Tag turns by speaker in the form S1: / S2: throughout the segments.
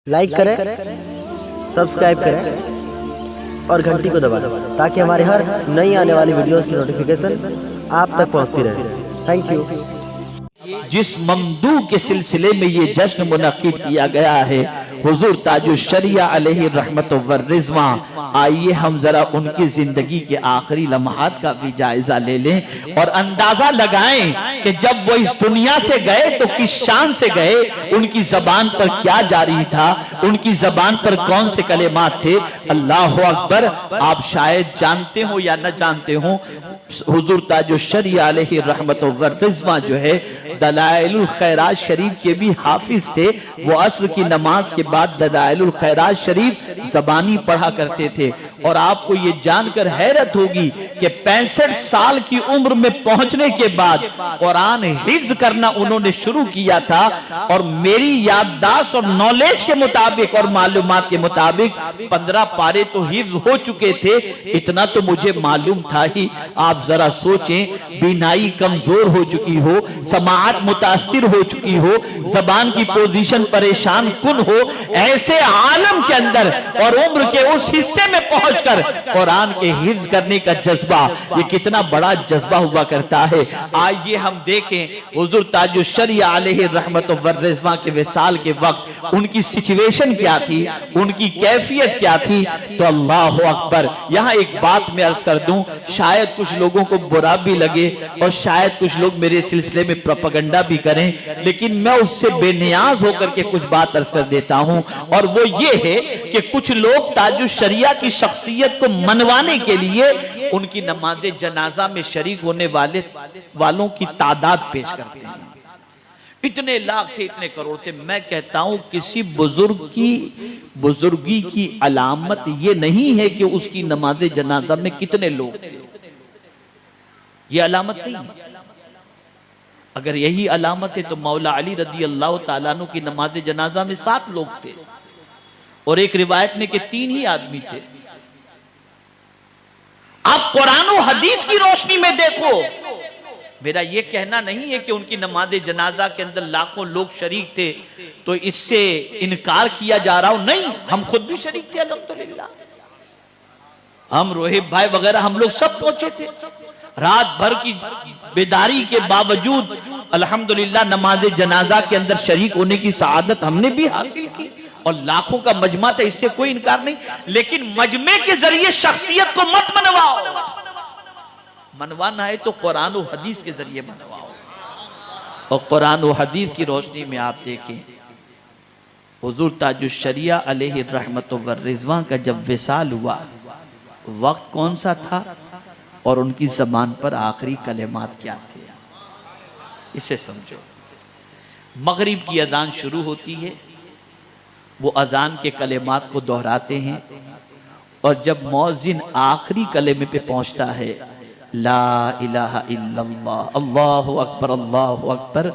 S1: Like करें, subscribe करें और घंटी को दबा दें ताकि हमारे हर नई आने वाली वीडियोस की नोटिफिकेशन आप तक पहुंचती रहे। Thank you.
S2: जिस ममदू के सिलसिले में ये जश्न मुनक्किद किया गया है, हुजूर ताजुश शरिया अलैहि रहमत व रिज़वा, आइए हम जरा उनकी जिंदगी के आखिरी लम्हात का भी जायजा ले लें और अंदाजा लगाएं कि जब वो इस दुनिया से गए तो किस शान से गए, उनकी जबान पर क्या जारी था, उनकी जबान पर कौन से कलेमात थे। अल्लाह अकबर। आप शायद जानते हो या न जानते हो, हुजूर ताजुश शरिया अलैहि रहमत व रिज़वा जो है दलाइलुल खैरात शरीफ के भी हाफिज थे। वो असर की नमाज के बाद दलाइलुल खैरात शरीफ ज़बानी पढ़ा करते थे। और आपको ये जानकर हैरत होगी कि 65 साल की उम्र में पहुंचने के बाद कुरान हिफ्ज करना उन्होंने शुरू किया था। और मेरी याददाश्त और नॉलेज के मुताबिक और मालूमात के मुताबिक 15 पारे तो हिफ्ज हो चुके थे। इतना तो मुझे मालूम था ही। आप जरा सोचें, बीनाई कमजोर हो चुकी हो, समाअत मुतासिर हो चुकी हो, जबान की पोजीशन परेशान कुन हो, ऐसे आलम के अंदर और उम्र के उस हिस्से में पहुंचकर कुरान के हिफ्ज करने का जज्बा, ये कितना बड़ा जज्बा हुआ करता है। आइए हम देखें हुजूर ताजुश शरिया अलैहि रहमत व रिज़वा के विसाल के वक्त उनकी सिचुएशन क्या थी, उनकी कैफियत क्या थी। तो अल्लाह अकबर। यहां एक बात मैं अर्ज कर दूं, शायद कुछ लोगों को बुरा भी लगे और शायद कुछ लोग मेरे सिलसिले में प्रोपेगेंडा भी करें, लेकिन मैं उससे बेनियाज होकर के कुछ बात अर्ज कर देता हूं। और वो ये है कि कुछ लोग ताजुश शरिया की शख्सियत को मनवाने के लिए उनकी नमाज जनाजा में शरीक होने वालों की तादाद पेश करते हैं। इतने लाख थे, इतने करोड़ थे। मैं कहता हूं किसी बुजुर्गी की अलामत ये नहीं है कि उसकी नमाज जनाजा में कितने लोग थे, ये अलामत नहीं है। अगर यही अलामत है तो मौला अली रदी अल्लाह ताला अन्हु की नमाज जनाजा में 7 लोग थे और एक रिवायत में कि 3 ही आदमी थे। आप कुरान और हदीस की रोशनी में देखो। मेरा यह कहना नहीं है कि उनकी नमाज जनाजा के अंदर लाखों लोग शरीक थे तो इससे इनकार किया जा रहा हो, नहीं, हम खुद भी शरीक थे अल्हम्दुलिल्लाह। हम रोहित भाई वगैरह हम लोग सब पहुंचे थे। रात भर की बेदारी के बावजूद अल्हम्दुलिल्लाह नमाज जनाजा के अंदर शरीक होने की सआदत हमने भी हासिल की और लाखों का मजमा था, इससे कोई इनकार नहीं। लेकिन मजमे के जरिए शख्सियत को मत मनवाओ। मनवाना है तो कुरान और हदीस के जरिए मनवाओ। और कुरान और हदीस की रोशनी में आप देखें, हुजूर ताजुश शरिया अलैहि रहमत व रिज़वा का जब विसाल हुआ, वक्त कौन सा था और उनकी ज़बान पर आखिरी कलेमात क्या थे, इसे समझो। मगरिब की अजान शुरू होती है, वो अजान के कलेमात को दोहराते हैं और जब मौज़िन आखिरी कलेमे पे पहुंचता है, ला इलाहा इल्लल्लाह, अल्लाहु अकबर,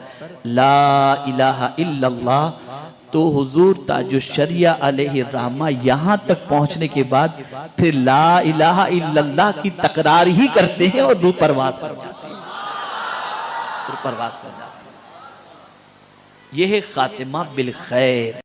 S2: ला इलाहा इल्लल्लाह, तो हुजूर ताजुश शरिया अलैहि रहमा यहां तक पहुंचने के बाद फिर ला इलाहा इल्लल्लाह की तकरार ही करते हैं और रूह परवास कर जाते हैं, रूह परवास कर जाते हैं। यह है खातिमा बिल खैर।